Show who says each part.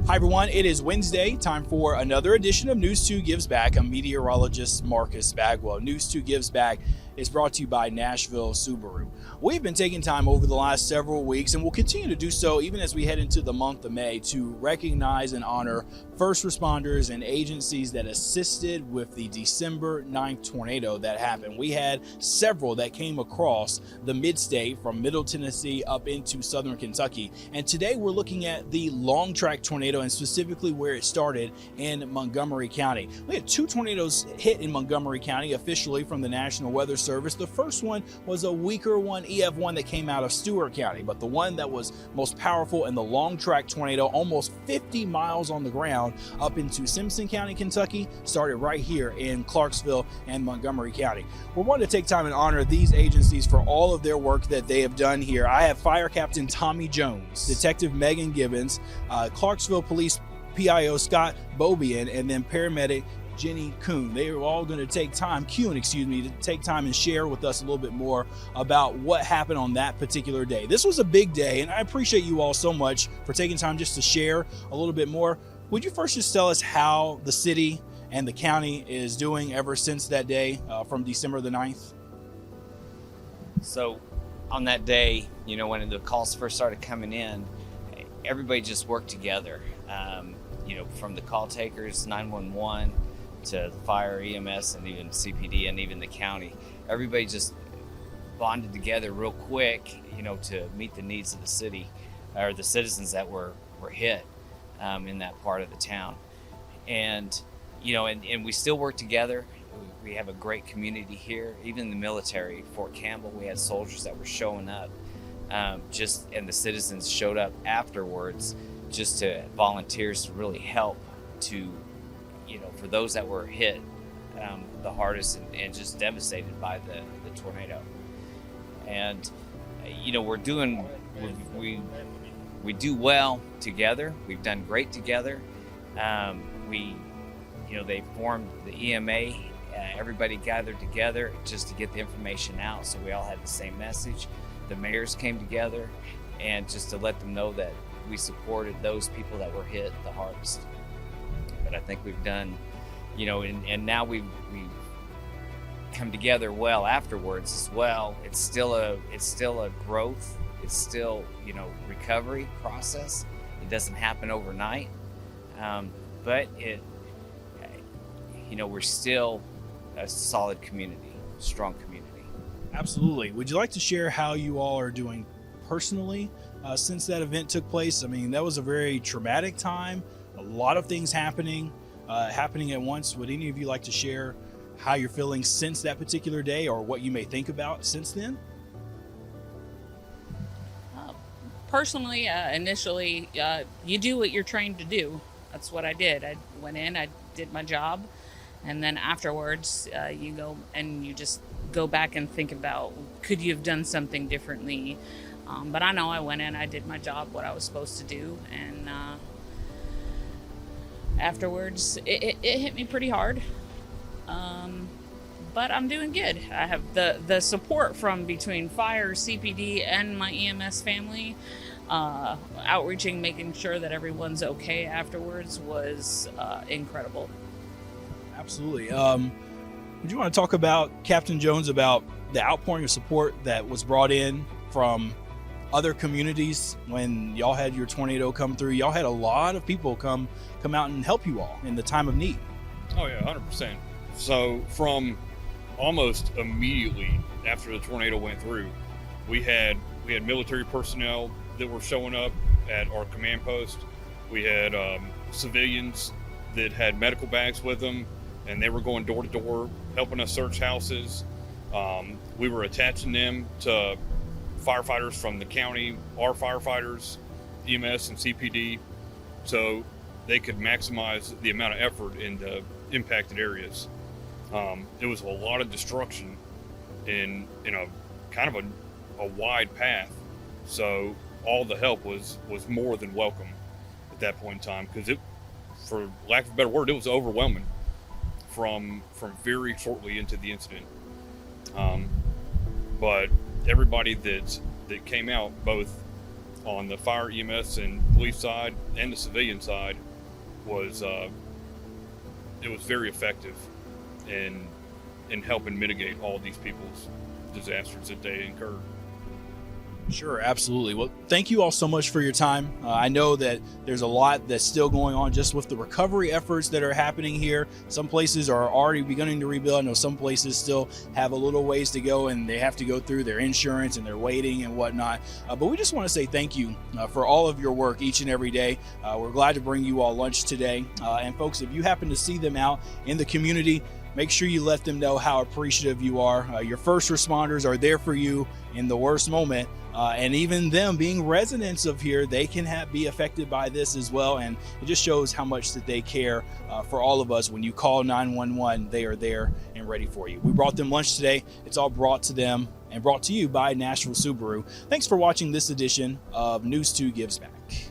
Speaker 1: Hi everyone, it is Wednesday, time for another edition of News 2 Gives Back. I'm meteorologist Marcus Bagwell. News 2 Gives Back is brought to you by Nashville Subaru. We've been taking time over the last several weeks and will continue to do so even as we head into the month of May to recognize and honor first responders and agencies that assisted with the December 9th tornado that happened. We had several that came across the mid-state from Middle Tennessee up into southern Kentucky. And today we're looking at the long track tornado and specifically where it started in Montgomery County. We had two tornadoes hit in Montgomery County officially from the National Weather Service. The first one was a weaker one, EF1, that came out of Stewart County, but the one that was most powerful and the long track tornado, almost 50 miles on the ground up into Simpson County, Kentucky, started right here in Clarksville and Montgomery County. We're wanting to take time and honor these agencies for all of their work that they have done here. I have Fire Captain Tommy Jones, Detective Megan Gibbons, Clarksville Police PIO Scott Bobian, and then paramedic Jenny Kuhn. They are all going to take time, to take time and share with us a little bit more about what happened on that particular day. This was a big day, and I appreciate you all so much for taking time just to share a little bit more. Would you first just tell us how the city and the county is doing ever since that day from December the 9th?
Speaker 2: So on that day, when the calls first started coming in, everybody just worked together. From the call takers, 911, to fire, EMS, and even CPD, and even the county. Everybody just bonded together real quick, to meet the needs of the city, or the citizens that were hit in that part of the town. And, and we still work together. We have a great community here. Even the military, Fort Campbell, we had soldiers that were showing up, and the citizens showed up afterwards just to volunteers to really help to, for those that were hit the hardest and just devastated by the tornado. And, we do well together. We've done great together. They formed the EMA. Everybody gathered together just to get the information out, so we all had the same message. The mayors came together and just to let them know that we supported those people that were hit the hardest. But I think we've done, and now we come together well afterwards as well. It's still a growth. It's still, recovery process. It doesn't happen overnight, but we're still a solid community, strong community.
Speaker 1: Absolutely. Would you like to share how you all are doing personally since that event took place? I mean, that was a very traumatic time, a lot of things happening at once. Would any of you like to share how you're feeling since that particular day, or what you may think about since then?
Speaker 3: Personally, initially, you do what you're trained to do. That's what I did. I went in, I did my job, and then afterwards, you go and you just go back and think about, could you have done something differently? But I know I went in, I did my job, what I was supposed to do, and afterwards, it hit me pretty hard. But I'm doing good. I have the support from between fire, CPD, and my EMS family. Outreaching, making sure that everyone's okay afterwards was incredible.
Speaker 1: Absolutely. Would you want to talk about, Captain Jones, about the outpouring of support that was brought in from other communities when y'all had your tornado come through? Y'all had a lot of people come out and help you all in the time of need.
Speaker 4: Oh yeah, 100%. So from almost immediately after the tornado went through, we had military personnel that were showing up at our command post. We had civilians that had medical bags with them, and they were going door to door helping us search houses. We were attaching them to firefighters from the county, our firefighters, EMS and CPD, so they could maximize the amount of effort in the impacted areas. There was a lot of destruction in a kind of a wide path, so all the help was more than welcome at that point in time, because it, for lack of a better word, it was overwhelming from very shortly into the incident. But everybody that came out, both on the fire, EMS, and police side and the civilian side was it was very effective in helping mitigate all these people's disasters that they incurred.
Speaker 1: Sure, absolutely. Well, thank you all so much for your time. I know that there's a lot that's still going on just with the recovery efforts that are happening here. Some places are already beginning to rebuild. I know some places still have a little ways to go, and they have to go through their insurance and they're waiting and whatnot. But we just want to say thank you for all of your work each and every day. We're glad to bring you all lunch today. And folks, if you happen to see them out in the community, make sure you let them know how appreciative you are. Your first responders are there for you in the worst moment. And even them being residents of here, they can be affected by this as well. And it just shows how much that they care for all of us. When you call 911, they are there and ready for you. We brought them lunch today. It's all brought to them and brought to you by Nashville Subaru. Thanks for watching this edition of News 2 Gives Back.